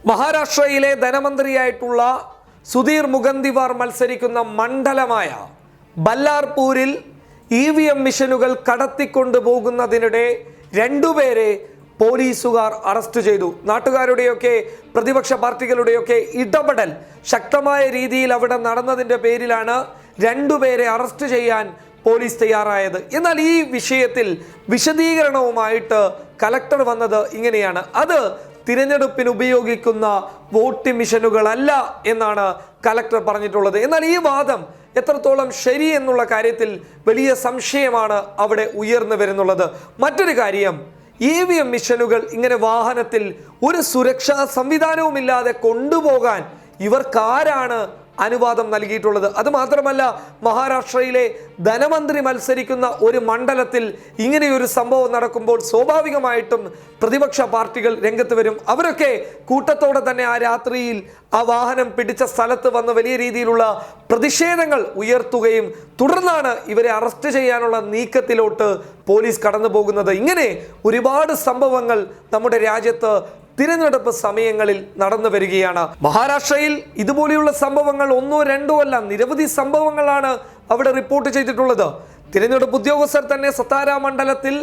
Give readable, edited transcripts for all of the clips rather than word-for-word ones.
മഹാരാഷ്ട്രയിലെ ധനമന്ത്രിയായിട്ടുള്ള സുധീർ മുഗന്തിവാർ മത്സരിക്കുന്ന മണ്ഡലമായ ബല്ലാർപൂരിൽ EVM മിഷനുകൾ കടത്തിക്കൊണ്ടുപോകുന്നതിനിടെ രണ്ടുപേരെ പോലീസുകാർ അറസ്റ്റ് ചെയ്തു. നാട്ടുകാരുടെയൊക്കെ പ്രതിപക്ഷ പാർട്ടികളുടെയൊക്കെ ഇടപെടൽ ശക്തമായ രീതിയിൽ അവിടെ നടന്നതിൻ്റെ പേരിലാണ് രണ്ടുപേരെ അറസ്റ്റ് ചെയ്യാൻ പോലീസ് തയ്യാറായത്. എന്നാൽ ഈ വിഷയത്തിൽ വിശദീകരണവുമായിട്ട് കലക്ടർ വന്നത് ഇങ്ങനെയാണ്: അത് തിരഞ്ഞെടുപ്പിന് ഉപയോഗിക്കുന്ന വോട്ടിംഗ് മിഷനുകളല്ല എന്നാണ് കലക്ടർ പറഞ്ഞിട്ടുള്ളത്. എന്നാൽ ഈ വാദം എത്രത്തോളം ശരി എന്നുള്ള കാര്യത്തിൽ വലിയ സംശയമാണ് അവിടെ ഉയർന്നു വരുന്നുള്ളത്. മറ്റൊരു കാര്യം, EVM മിഷനുകൾ ഇങ്ങനെ വാഹനത്തിൽ ഒരു സുരക്ഷാ സംവിധാനവുമില്ലാതെ കൊണ്ടുപോകാൻ ഇവർക്കാരാണ് അനുവാദം നൽകിയിട്ടുള്ളത്? അത് മാത്രമല്ല, മഹാരാഷ്ട്രയിലെ ധനമന്ത്രി മത്സരിക്കുന്ന ഒരു മണ്ഡലത്തിൽ ഇങ്ങനെയൊരു സംഭവം നടക്കുമ്പോൾ സ്വാഭാവികമായിട്ടും പ്രതിപക്ഷ പാർട്ടികൾ രംഗത്ത് വരും. അവരൊക്കെ കൂട്ടത്തോടെ തന്നെ ആ രാത്രിയിൽ ആ വാഹനം പിടിച്ച സ്ഥലത്ത് വന്ന് വലിയ രീതിയിലുള്ള പ്രതിഷേധങ്ങൾ ഉയർത്തുകയും തുടർന്നാണ് ഇവരെ അറസ്റ്റ് ചെയ്യാനുള്ള നീക്കത്തിലോട്ട് പോലീസ് കടന്നു പോകുന്നത്. ഇങ്ങനെ ഒരുപാട് സംഭവങ്ങൾ നമ്മുടെ രാജ്യത്ത് തിരഞ്ഞെടുപ്പ് സമയങ്ങളിൽ നടന്നു വരികയാണ്. മഹാരാഷ്ട്രയിൽ ഇതുപോലെയുള്ള സംഭവങ്ങൾ ഒന്നോ രണ്ടോ അല്ല, നിരവധി സംഭവങ്ങളാണ് അവിടെ റിപ്പോർട്ട് ചെയ്തിട്ടുള്ളത്. തിരഞ്ഞെടുപ്പ് ഉദ്യോഗസ്ഥർ തന്നെ സത്താര മണ്ഡലത്തിൽ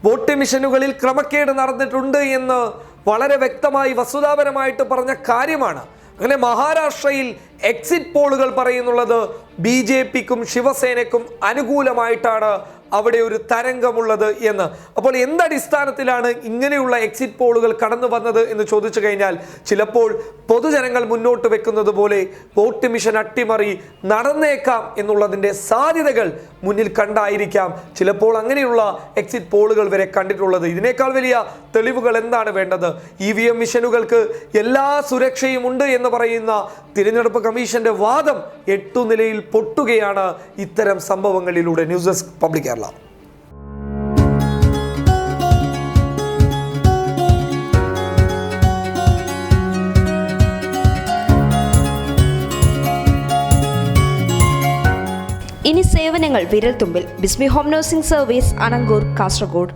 വോട്ട് മിഷനുകളിൽ ക്രമക്കേട് നടന്നിട്ടുണ്ട് എന്ന് വളരെ വ്യക്തമായി വസ്തുതാപരമായിട്ട് പറഞ്ഞ കാര്യമാണ്. അങ്ങനെ മഹാരാഷ്ട്രയിൽ എക്സിറ്റ് പോളുകൾ പറയുന്നുള്ളത് BJPക്കും ശിവസേനയ്ക്കും അനുകൂലമായിട്ടാണ് അവിടെ ഒരു തരംഗമുള്ളത് എന്ന്. അപ്പോൾ എന്തടിസ്ഥാനത്തിലാണ് ഇങ്ങനെയുള്ള എക്സിറ്റ് പോളുകൾ കടന്നു വന്നത് എന്ന് ചോദിച്ചു കഴിഞ്ഞാൽ, ചിലപ്പോൾ പൊതുജനങ്ങൾ മുന്നോട്ട് വെക്കുന്നത് പോലെ വോട്ട് മിഷൻ അട്ടിമറി നടന്നേക്കാം എന്നുള്ളതിൻ്റെ സാധ്യതകൾ മുന്നിൽ കണ്ടായിരിക്കാം ചിലപ്പോൾ അങ്ങനെയുള്ള എക്സിറ്റ് പോളുകൾ വരെ കണ്ടിട്ടുള്ളത്. ഇതിനേക്കാൾ വലിയ തെളിവുകൾ എന്താണ് വേണ്ടത്? EVM മിഷനുകൾക്ക് എല്ലാ സുരക്ഷയും ഉണ്ട് എന്ന് പറയുന്ന തിരഞ്ഞെടുപ്പ് കമ്മീഷന്റെ വാദം 8 നിലയിൽ പൊട്ടുകയാണ് ഇത്തരം സംഭവങ്ങളിലൂടെ. News desk public Kerala. ഇനി സേവനങ്ങൾ വിരൽത്തുമ്പിൽ. Bismi home nursing service, Anangoor, Kasaragod.